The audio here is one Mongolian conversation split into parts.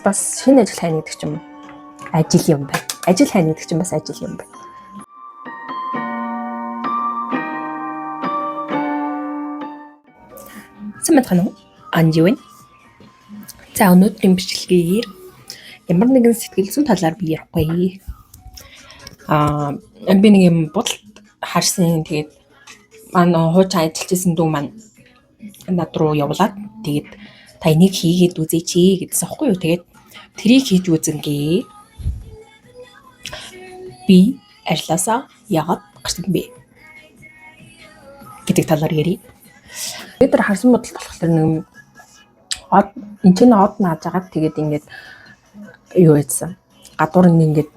Бас шинэ ажил хайна гэдэг чинь ажил юм байна. Ажил хайна гэдэг чинь бас ажил юм байна. Самтхан уу? Анживэн. За өнөөдрийн бичлэгээр ямар нэгэн сэтгэл зүйн талаар би ярихгүй. Би нэг юм бодолд харсан. Тэгээд манай хуучин ажиллаж исэн дүү маань над руу явуулаад тэгээд та энийг хийгээд үзээч гэдсэн аахгүй юу. Тэгээд тэрийг хийж үзэнгээ. Би ажилласаа яагаад гарсан бэ гэдэг талаар ярив. Бид нар харсан бодолд болохоор нэг энэ ч од нааж агаад тэгээд ингээд юу хийсэн. Гадуур ингээд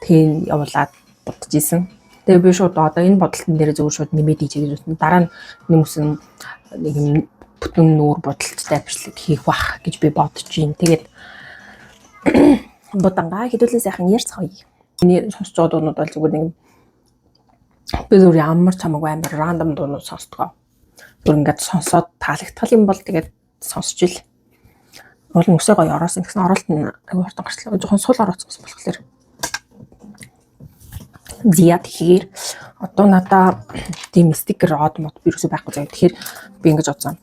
тэн явуулаад бодож исэн. Тэгээ би шууд одоо энэ бодолтын дээр зөв шууд нэмээд ийж гэж үзсэн. Дараа нь нэмсэн нэг юм бүтэн нүүр бодолцтой бичлэг хийх бах гэж би бодож байна. Тэгээд будангаа хэдүүлэн сайхан ярьцгаая. Миний сонсож байгаа дуунууд бол зүгээр нэг би зөв ямар чамаагүй амар рандом дуунууд сонсдгоо. Бүр ингээд сонсоод таалагдтал юм бол тэгээд сонсч ил. Уул нүсээ гоё ороосон гэсэн оролт нь аягүй хурдан гарчлаа. Жохон сул орооцсон болохоор зя тэгэхээр одоо надаа тийм стикер од мод вирус байхгүй заяа. Тэгэхээр би ингэж бодсон.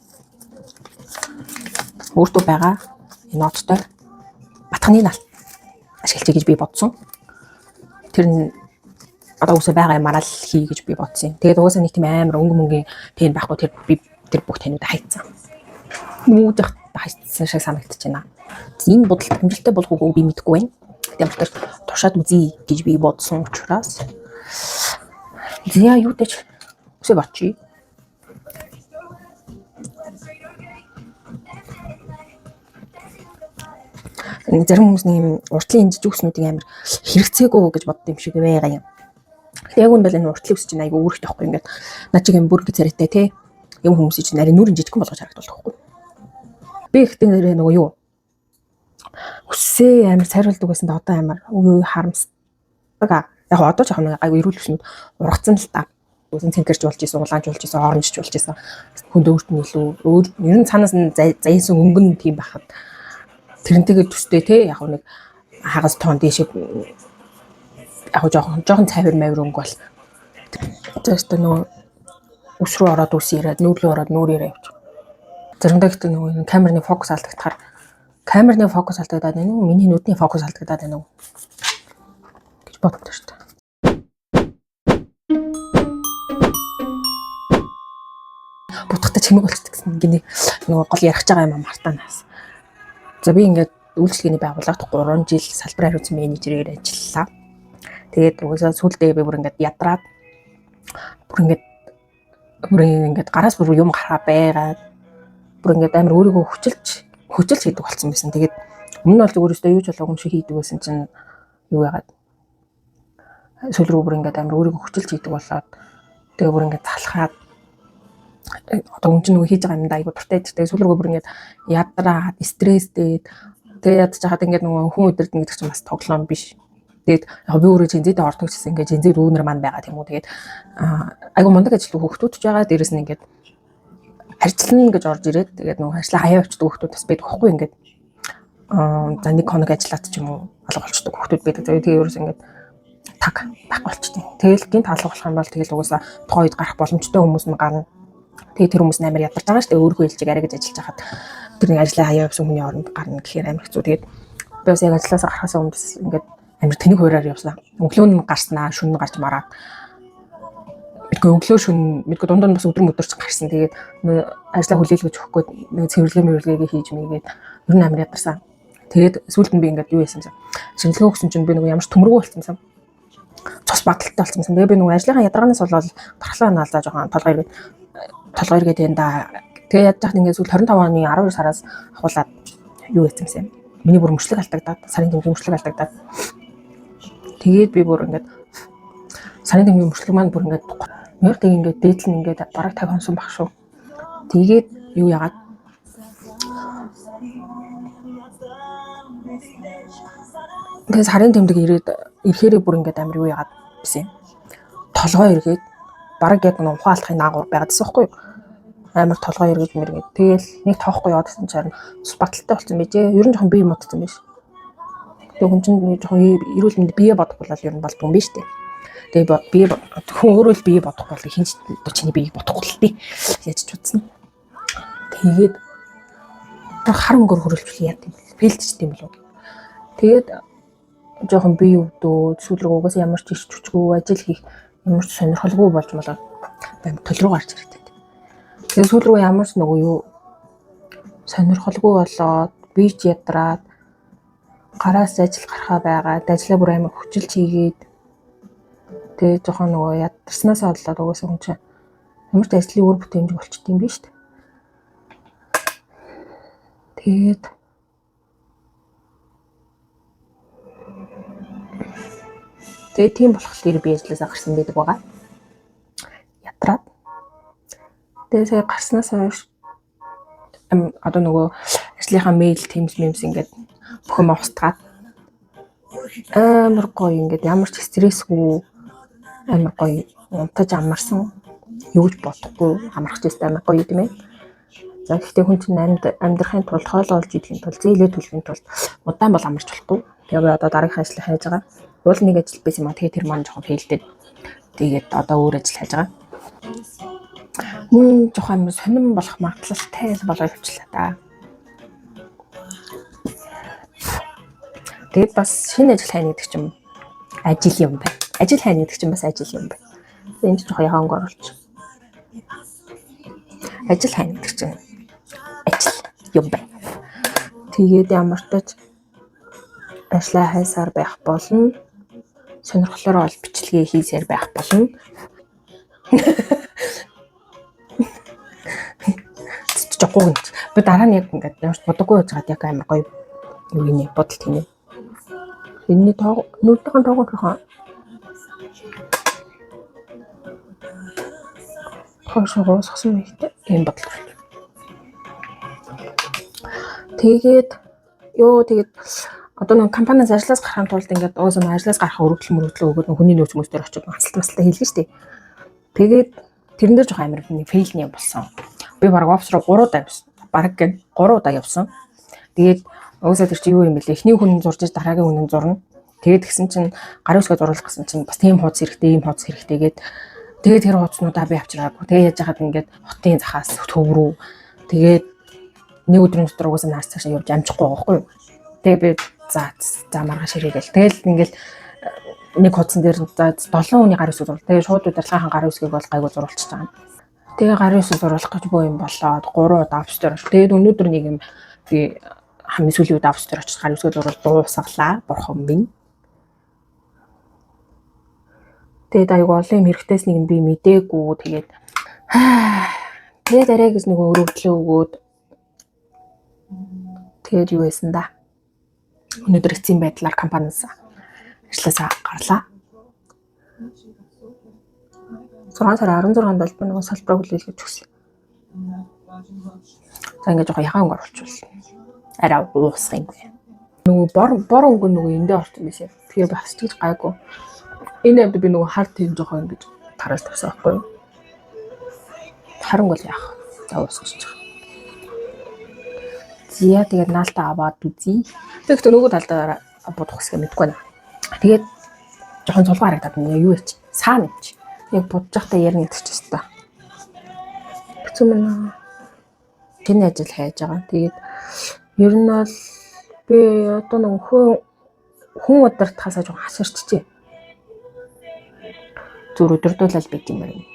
Өөртөө байгаа энэ одтой батханы наалт ашиглаж гэж би бодсон. Тэр нь одоо үсэ байгаа юмараа л хий гэж би бодсон. Тэгээд угаасаа нэг тийм амар өнгө мөнгөний тэн байхгүй тэр би тэр бүх танууд хайцсан. Нүүдэх хайцсан шиг санагдаж байна. Энэ бодолт амжилттай болох уу би мэдэхгүй байна. Тэгмээр тушаад үзье гэж би бодсон учраас зя юу гэж үсэ бачи. Зарим хүмүүс нэг уртлын жижигснүүдийг амар хэрэгцээгүй гэж боддог юм шиг байгаа юм. Яг үндэл энэ уртлын ус чинь айгүй үүрэгтэй байхгүй ингээд наа чиг юм бүр ингэ царайтай те юм хүмүүсийн чинь нарийн нүрийн жижигхэн болгож харагддаг байхгүй. Би ихтэй нэрээ нөгөө юу үсээ амар цайруулдаг байсан да одоо амар өө харамсдаг. Яг одоо ч яг нэг айгүй эрүүл өснүүд ургацсан л та. Үсэн цэнкэрч болж исэн, улаанч болж исэн, оронжч болж исэн. Хүнд өөрт нь илүү ер нь цаанаас нь заяасан өнгөн тийм байхад тэрнтэйгээ төстэй те яг нэг хагас тоон дээшээ яг жоохон цайвар мавир өнгө бол тест нөгөө ус руу ороод ус ирээд нүүр рүү ороод нүүр ирээ явж. Заримдаа ихтэй нөгөө камерны фокус алдагдахаар камерны фокус алдагдаад байна уу? Миний нүдний фокус алдагдаад байна уу? гэж боддог шүү дээ. Будахтай чимэг болчихдаг гэсэн гинэ нөгөө гол ярих байгаа юм мартаанаас. За би ингээд үйлчлэгээний байгууллагт 3 жил салбарын хариуцсан менежерээр ажиллалаа. Тэгээд угаасаа сүүлдээ би бүр ингээд ядраад бүр ингээд гараас бүр юм гараа байгаад бүр ингээд амар өөрийгөө хүчилж хийдэг болсон байсан. Тэгээд өмнө нь бол өөрөөсөө юу ч болоогүй юм шиг хийдэг байсан чинь юу яагаад сүүл рүү бүр ингээд амар өөрийгөө хүчилж хийдэг болоод тэгээ бүр ингээд залхаад одоо хүн чинь нөгөө хийж байгаа юм да айгу дуртай. Тэгээ сүүл рүү бүр ингээд ядраад стресстэй тэгээ ядаж хаад ингээд нөгөө хүн өдөрдөн гэдэг чинь бас тоглоом биш. Тэгээд яг би өөрөө зэнзэдээ ордог гэсэн ингээд зэнзээ рүүнер маань байгаа тийм үү. Тэгээд айгу мундаг ажилтг хүүхдүүд ч байгаа. Дээрэс нь ингээд ажиллана гэж орж ирээд тэгээд нөгөө ажлаа хаяа очдог хүүхдүүд бас байдаг байхгүй ингээд за нэг хоног ажиллаад ч юм уу алга болчдөг хүүхдүүд байдаг. Тэгээд ерөөс ингээд таг байхгүй болчтой. Тэгэл гинт алга болох юм бол тэгэл угаасаа тухайн үед гарах боломжтой хүмүүс нь гарна. Тэгээ тэр хүмүүс амар ядарч байгаа шүү дээ. Өөрийнхөө хэлжийг арай гэж ажиллаж хахад тэр нэг ажлаа хаяа явсан хүний оронд гарна гэхээр амар хэцүү. Тэгээд би бас яг ажилласаа гарахаас өмнө ингээд амар тэнэг хуураар явсан. Өглөө нь гарснаа, шөнө нь гарч мараад. Мэдгүй өглөө шөнө, мэдгүй дунд бас өдөр мөдөрч гарсан. Тэгээд ажлаа хүлээлгэж өгөхгүй нэг цэвэрлэгээ хийж мэйгээд ер нь амар ядарсан. Тэгээд сүүлд нь би ингээд юу яасан чинь шинжилгээ өгсөн чинь би нэг ямар ч төмөргөө болсон юм. Цус баталтай болсон юм. Тэгээ би нэг ажлынхаа ядаргаанаас болоод тархлаа наалзаа жоохон толгой эргээд энэ да. Тэгээ ядчих ингээд сүүл 25 оны 12 сараас ахуулаад юу хийсэн юм. Миний бүр мөчлөг алдагдаад, сарын тэмдгийн мөчлөг алдагдаад. Тэгээд би бүр ингээд сарын тэмдгийн мөчлөг маань бүр ингээд мөрдөг ингээд дээдл нь ингээд бараг 50 хонсон баг шүү. Тэгээд юу яагаад тэгээд сарын тэмдэг ирэхээр бүр ингээд амар юу яагаад гэсэн юм. Толгой эргээд бараг яг нэг ухаалтахын наагур байгаад байсан байхгүй юу? Амар толгой эргэж мэргээд тэгэл нэг тоохгүй яваад гэсэн чинь цус баталтай болсон байжээ. Ер нь жоохон бие модсон байж. Тэгээ хүн чинь жоохон эрүүл мэнд бие бодохгүй бол ер нь болдгүй юм биш үү? Тэгээ бие хүн өөрөө л бие бодохгүй бол хинч чиний биеийг бодохгүй л тий. Яаж ч утсан. Тэгээд хар өнгөр хөрөлжлөө яа гэм бэ? Фейлдчихдээ юм болов. Тэгээд жоохон бие өвдөө, сүүл рүү угаасаа ямар ч иш чүчгүй ажил хийх ямар ч сонирхолгүй болж болоод төл рүү гарч ирдэг. Тэгээд сүүл рүү ямар ч нөгөө юу сонирхолгүй болоод бие ч ядраад гараас ажил гарахаа байгаад ажлаа бүр амар хүчилж хийгээд тэгээд жоохон нөгөө ядарснаасаа болоод угаасаа хүн чинь ямар ч ажлын үр бүтээмж болчт юм биш үү? Тэгээд тийм болохоор би ажлаасаа гарсан байдаг байгаа. Ядраад. Тэгээд сая гарснаас хойш одоо нөгөө ажлынхаа мэйл Teams ингээд бүхэн устгаад амар гоё ингээд ямар ч стрессгүй амар гоё унтаж амарсан юу ч бодохгүй амарч байсан амар гоё юм ээ. За гэхдээ хүн чинь амьдрахын тулд хоол олж идэхин тулд зээлээ төлөхийн тулд удаан бол амарч болохгүй. Тэгээд одоо дараагийн ажил хайж байгаа. Уул нэг ажил байсан юм аа тэгээд тэр маань жоохон фейлдээд тэгээд одоо өөр ажил хайж байгаа. Жоохон амар сонирн болох магадлалтай болоо явчлаа да. Тэгээд бас шинэ ажил хайна гэдэг чинь ажил юм байна. Ажил хайна гэдэг чинь бас ажил юм байна. Энд жоохон ягаанг оруулж. Ажил хайна гэдэг чинь ажил юм байна. Тэгээд ямар ч тач ажлаа хайсаар байх болно. Сонирхлоороо ол бичлэгээ хийсээр байх болно. Жоггүй гэж. Би дараа нь яг ингээд ямар ч бодоггүй байжгаад яг амар гоё юу гинэ бодолт хийнэ. Энэний нүдхэн тоогоо хошоо сохсон мэйтэй юм бодол. Тэгээд одоо нэг компаниас ажлаас гарахын тулд ингээд уусаа ажлаас гарах өргөдөл өгөөд хүний нөөц мөстөр очиж масалтаа хэлгэн штэ. Тэгээд тэрэн дээр жоох амар фейл юм болсон. Би баг офс руу 3 удаа явсан. Бараг 3 удаа явсан. Тэгээд уусаа тэр чи юу юм бэлээ? Эхний хүн зурж дараагийн хүн зурна. Тэгээд гисэн чинь гарын үсгээ зуруулах гэсэн чинь бас тийм хуудас хэрэгтэй, ийм хуудас хэрэгтэйгээд тэгээд тэр хуудснуудаа би авчираагүй. Тэгээд яаж яхад ингээд хотын захаас төв рүү тэгээд нэг өдрийн дотор угаасаа наарч цаашаа явж амжихгүй байгаа байхгүй юу? Тэгээд би за маргааш ирээгээл. Тэгэл ингээл нэг хуудсан дээр 7 хүний гарын үсэг зурлаа. Тэгээд шууд удирдлагын гарын үсгийг бол гайгүй зурулчихж байгаа. Тэгээ гарын үсэг зуруулах гэж боо юм болоод 3 удаа авс дээр очив. Тэгээд өнөөдөр нэг юм би хамгийн сүүлийн удаа авс дээр очиж гарын үсэг зуруул дуусгалаа. Бурхан минь. Тэгээд аяг олон юм хэрэгтэйс нэг нь би мдээгүй. Тэгээд арай гэж нэг өрөвдлөө өгөөд тэгээд юу байсан да. Өнөөдөр эцсийн байдлаар компаниас ажлаасаа гарлаа. 6 сарын 16-нд бол би нэг салбараа хүлээлгэж өгсөн. За ингээд жоохон ягаан өнгө оруулчихвал арай уусах юм байна. Нөгөө бор өнгө нөгөө эндээ орсон байсан. Тэгээ бас ч гэж гайгүй. Энэ авд би нөгөө хар тийм жоохон ингэж тараас тавьсан байхгүй юу? Харин бол яах. За уусчихж байгаа. Зя тэгээд наалтаа аваад үзье. Тэгэхдээ нөгөө талдаа бодох хэсгээ мэдгүй байна. Тэгээд жоохон цулгаа харагдаад байна. Юу яач? Саа нэвч. Яг бодож байхдаа ярина гэдэг ч өстой. Хэцүү мэн. Тэн ажил хайж байгаа. Тэгээд ер нь бол би одоо нэг хүн удирдахаас жоохон хасарчжээ. Зүр өдөрдүүлэл бит юм байна.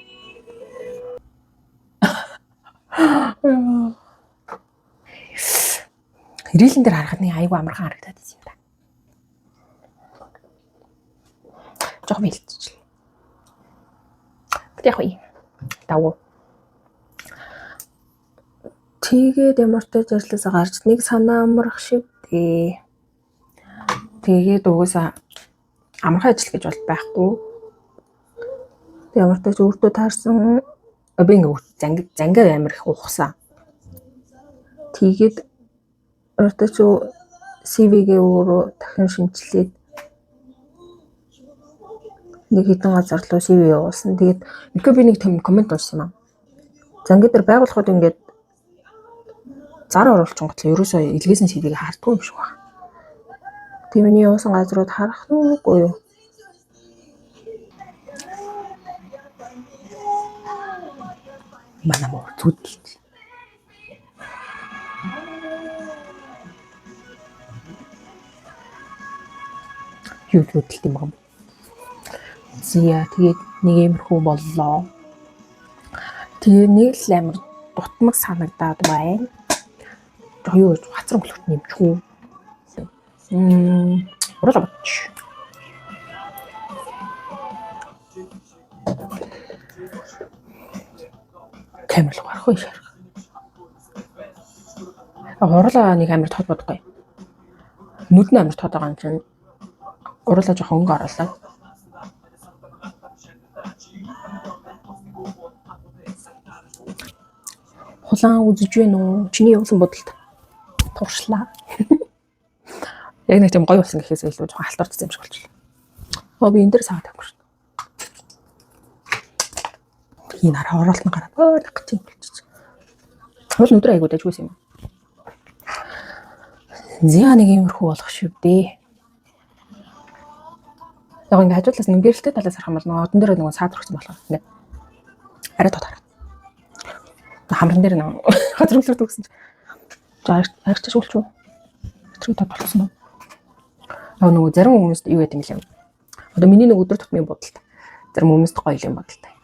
Ирээлэн дээр харахад нэг айгүй амархан харагдаад байсан юм да. Жоохон бэлтчихлээ. Тэг яах вэ? Давуу. Тэгээд ямар ч тач ажлаасаа гарч нэг санаа амрах шиг дээ. Тэгээд угаасаа амархан ажил гэж бол байхгүй. Ямар ч тач өөртөө таарсан би ингээ зангаа амир их ухсан. Тэгээд өөртөө ч CV-гээ өөрөө дахин шинжилээд нэг хэдэн газар руу CV явуулсан. Тэгээд үнэхээр би нэг том коммент уншсан юм аа. Зангаа дээр байгууллагууд ингээд зар оруулчихсан готлоо ерөөсөө илгээсэн CV-г хардгүй юм шиг байна. Тэмний явсан газрууд харах нь үгүй юу? Манай муу зүудэлж. Юу зүудэлт юм бэ? Зя тэгээд нэг иймэрхүү боллоо. Тэгээ нэг л амар дутмаг санагдаад байна. Юу хацар өнгөлөлт нэмчихүү. Уралаа бодчих. Камер л гарах уу шарах. Уралаа нэг амар тод бодохгүй. Нүд нь амар тод байгаа юм чинь. Уралаа жоохон өнгө оруулаад. Хулаан үзэж байна уу? Чиний явсан бодолд туршлаа. Яг нэг тийм гоё болсон гэхээс илүү жоохон халтурцсан юм шиг болчихлоо. Би энэ дээр саад тавьчих. Энэ хараа оролт нь гараад нэг гэж юм болчих. Хөл өдөр айгуу дэж гүйсэн юм. Зя нэг иймэрхүү болох шүү дээ. Яг ингэ хажуудлаас нэг гэрэлтэй талаас харах юм бол нөгөө одон дээр нөгөө саад хүрсэн болох юм. Ингээ арай тод хараа. Хамран дээр нэг газар өнгөлөлт өгсөн чинь. Арчиж шүүлч үү? Тэр тод болсон уу? Нөгөө зарим хүмүүст юу гэдэг юм лээ. Одоо миний нэг өдөр тутмын бодолт. Зарим хүмүүст гоё юм бодолтой.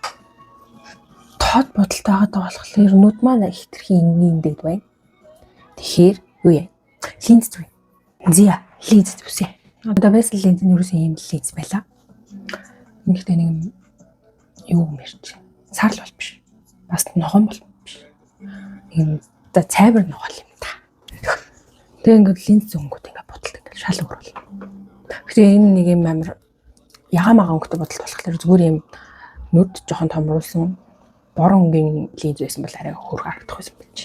Тод бодолтой байгаа болохоор нүд маань хитрхи ингийн дээд байна. Тэгэхээр юу яа? Линз зүй. Зя линз зүсэ. Одоо весел линз нь юусэн юм линз байла. Ингэхдээ нэг юу мэрч. Сарл бол биш. Бас ногоон бол биш. Ийм за цайвар ногоол юм та. Тэгээ ингээд линз зөнгөд ингээд бодолт ингээд шал өөрөл. Тэгэхээр энэ нэг юм амар ягаамаа өнгөтэй бодолт болохоор зүгээр юм нүд жоохон томруулсан бор өнгийн линз байсан бол арай хөр харагдах байсан байж.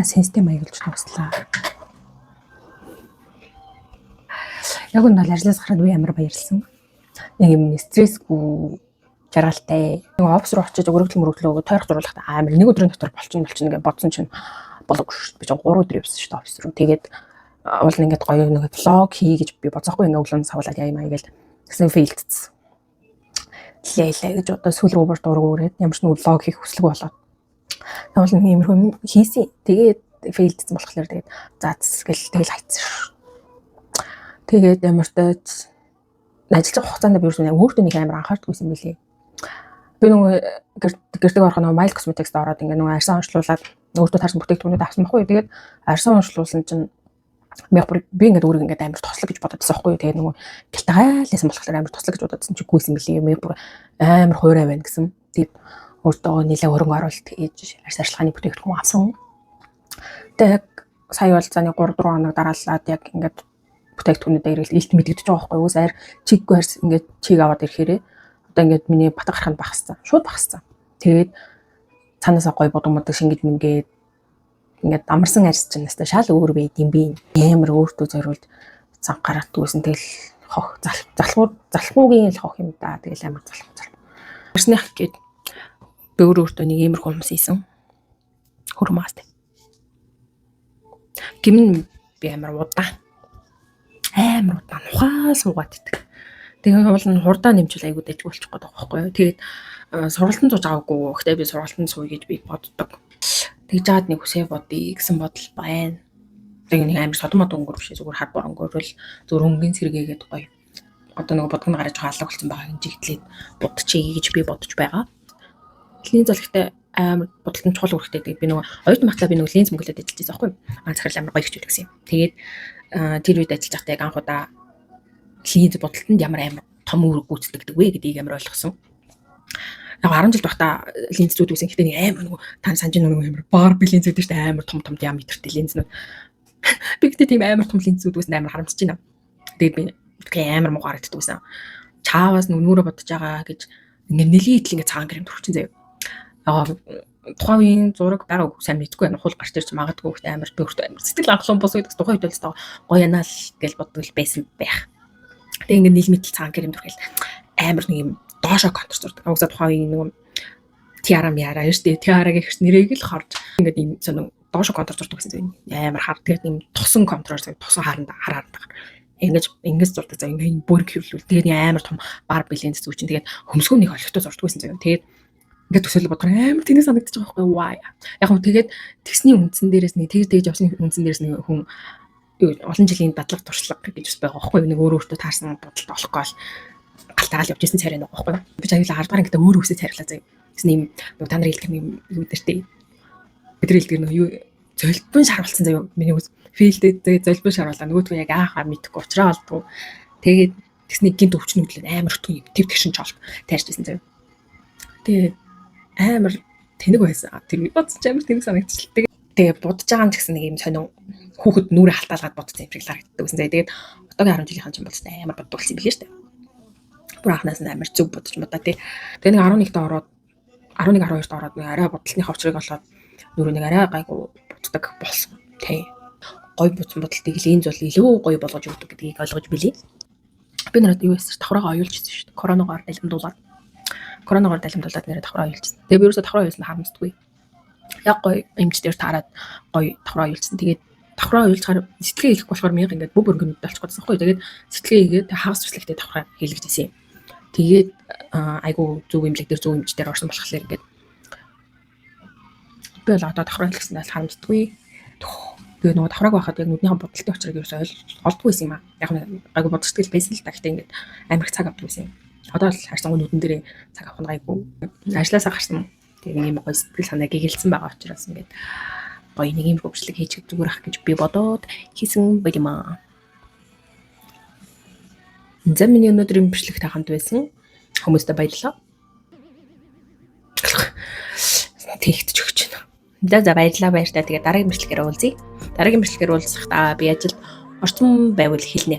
Систем аяглаж тууслаа. Яг нь бол ажлаас гараад би амар баярлсан. Яг юм стрессгүй жаргалтай. Нэг офс руу очиж өргөдөл тойрох зурлахад амар нэг өдрийн дотор болчихно ингээ бодсон чинь болоогүй шүү дээ. Би ч 3 өдөр явсан шүү дээ офс руу. Тэгээд уул нь ингээд гоё нэг влог хий гэж би бодсоогүй ингээ өглөө савлаад яа юм аягээл гэсэн фейлдсэн. Лээ гэж одоо сүүл рүү бүр дургуурээд ямар ч нэг влог хийх хүслэг болоод. Уул нэг иймэрхүү хийсэн. Тэгээд фейлдсэн болохоор тэгээд заац гэл тэгэл хайцсан шүү. Тэгээд ямар ч ажиллаж байгаа хугацаанд би өөртөө нэг амар анхаардаггүйсэн мөлий. Би нөгөө гэртэг орох нөгөө Mile Cosmetics-д ороод ингээ нөгөө арьсан онцлуулаад өөртөө таарсан бүтээгдэхүүнүүд авсан байхгүй. Тэгээд арьсан онцлуулсан чинь би ингээ өөрийг ингээ амар тослог гэж бодоод байсан байхгүй. Тэгээд нөгөө гэлтгайлсэн болохоор амар тослог гэж бодоодсэн чи гүйсэн мөлий. Би бүр амар хуурай байна гэсэн. Тэгээд өөртөө нэлээ хөрөнгө оруулалт хийж арьс арчилгааны бүтээгдэхүүн авсан. Тэгээд сая бол заны 3-4 хоног дараалаад яг ингээд бүтээгдэхүүнүүдээ ирэл илт мэдэгдэж байгаа байхгүй юу? Саяар чиггүй харс ингээд чиг аваад ирэхээрээ одоо ингээд миний батга гараханд багассан. Шууд багассан. Тэгээд цаанаасаа гоё бодомодог шингэж мингээд ингээд амарсан арьс чинь настай шал өөр байд юм би. Амар өөртөө зориулж цанх гаргадгүйсэн. Тэгэл хох залхуугийн л хох юм да. Тэгэл амар залхуу. Арьсных гээд би өөртөө нэг иймэрхүү хүмүүс ийсэн. Хөрмөөс. Гимн би амар удаан. Амар удаан ухаал суугаад идэх. Тэгээ бол нь хурдаа нэмжүүл айгуу дэжгүй болчих гээд байгаа байхгүй юу. Тэгээд сургалтанд сууж аваагүй. Гэхдээ би сургалтанд сууя гэж би боддог. Тэгж жаад нэг хүсээ бодъё гэсэн бодол байна. Тэгээ нэг амар содмод өнгөр биш зүгээр хад бор өнгөрөл зөв өнгийн сэргээгээд гоё. Одоо нэг бодгоно гараж хаалга болсон байгаа юм жигтлээд будчихъя гэж би бодож байгаа. Линз бол ихтэй амар бодолтон чухал үүрэгтэй. Тэгээд би нөгөө оюутан багтаа би нөгөө линз мөнгөлөд ажиллаж байсан байхгүй юу. Захирал амар гоё хичээл гэсэн юм. Тэгээд тэр үед ажиллаж байхдаа яг анхудаа линз бодолтонд ямар амар том үүрэг гүйцэтгэдэг вэ гэдгийг амар ойлгосон. Яг 10 жил байхдаа линз зүүд байсан. Гэхдээ нэг амар нөгөө тань санаж нөгөө амар барби линз үүдээ штэ амар том диаметртэй линзнүүд. Би гэдэг тийм амар том линз зүүд байсан амар харамсаж байна. Тэгээд би амар муу харагддаг байсан. Чааваас нүрээ бодож байгаа гэж ингээд нэлийн идэл ингээд цагаан гэрэмд хүрчин заяа. Тухайн үеийн зураг дараа сайн мэдгүй байна. Хул гарч ирж магадгүй гэхдээ амар бөртөө амар сэтгэл анхлан бос байдаг. Тухайн үед л гоё янаал гэж бодвол байсан байх. Тэгээ ингээд нийлмэтэл цагаан гэрэмд хүргээл амар нэг юм доошоо контур зурдаг. Угсаа тухайн нэг тиара мяра шүү дээ. Тиара гэх нэрийг л харж ингээд ийм сонин доошоо контур зурдаг гэсэн юм. Амар хар. Тэгээд ийм тусан контроор тусан хараад ингэж зурдаг заа. Ингээд бүр хөвлөл. Тэгээд амар том бар бэлэн зүүчин. Тэгээд хөмсгөөнийг олигтой зурдаг гэсэн заа. Тэгээд ингээд төсөөлө бодохоор амар тэнийг санагдаж байгаа байхгүй ваа. Яг хөө тэгээд тэгсний үндсэн дээрээс нэг тэгж явсны үндсэн дээрээс нэг хүн олон жилийн дадлаг туршлага гэж бас байгаа байхгүй. Нэг өөртөө таарсан бодолд олохгүй бол галтаагаал явж исэн царай нэг байхгүй. Би ч аюулаа 10 дахь ангид өөр үсээ царилаа заяа. Гэсэн юм та нарын хэлдэг юм юу дэртэй. Бидний хэлдэг нэг юу золбон шаруулсан заяа. Миний үс филдээ золбон шаруулаа. Нөгөөдгөө яг аахаа мэдхгүй уучраа олдгоо. Тэгээд тэгсний гинт өвчнө хөдлөө амар хөтгөн тэв тэгшин чолт таарчсэн заяа. Тэгээд амар тэнэг байсан. Тэр бодож амар тэнэг санагдчихлаа. Тэгээд будаж байгаа юм ч гэсэн нэг юм сонин хүүхэд нүрэ халтаалгаад бодсон юм шиг л харагддаг гэсэн. Тэгээд одоогийн 10 жилийнхэн ч юм бол амар боддогсэн юм билээ шүү дээ. Бүр анханаас нь амар зүг бодож мудаа тий. Тэгээ нэг 11-т ороод 11 12-т ороод нэг арай бодлын хавчрыг олоод нүрэ нэг арай гайгүй буддаг болсон. Тий. Гой буцан бодолтыг л энэ зүйл илүү гой болгож өгдөг гэдгийг ойлгож билээ. Би нараад юу байсан давхраагаа оюулжсэн шүү дээ. Коронавигаар далимдуулаад нэрээ давхраа оюулжсэн. Тэгээ би ерөөсө давхраа оюулсан харамсдаггүй. Яг гой эмчдэр таарад гой давхраа оюулсан. Тэгээд давхраа оюулцахаар сэтгэлгээ хийх болохоор мянга ингээд бүх өргөнд болчих годсон хгүй. Тэгээд сэтгэлгээ хийгээд хагас туслахтай давхраа хийлгэжсэн юм. Тэгээд айгу зөв имлэг дээр зөв эмч дээр орсон болохоор ингээд би л одоо давхраа хийлгэсэндээ харамсдаггүй. Тэгээ нөгөө давхрааг байхад яг нүднийхэн бодолтын очрыг ерөөсөө олдгүй байсан юм аа. Яг гайгүй бодсдгэл байсан л та. Гэхдээ ингээд амар их цаг авдаг байсан юм. Одоо л харсан нүдэн дээр цаг авах нь гайгүй. Ажлаасаа гарсан. Тэгээ ийм гоё сэтгэл санаа гэгэлсэн байгаа учраас ингээд гоё нэг юм хөвчлөг хийчих зүгээр ах гэж би бодоод хийсэн байм аа. За миний өнөөдрийн бичлэгтэй хамт байсан хүмүүстээ баярлалаа. Тэгтж өгч байна. За баярлалаа баяртай. Тэгээ дараагийн бичлэгээр уулзъя. Дараагийн бичлэгээр уулзахдаа би ажилд орчин байвал хэлнэ.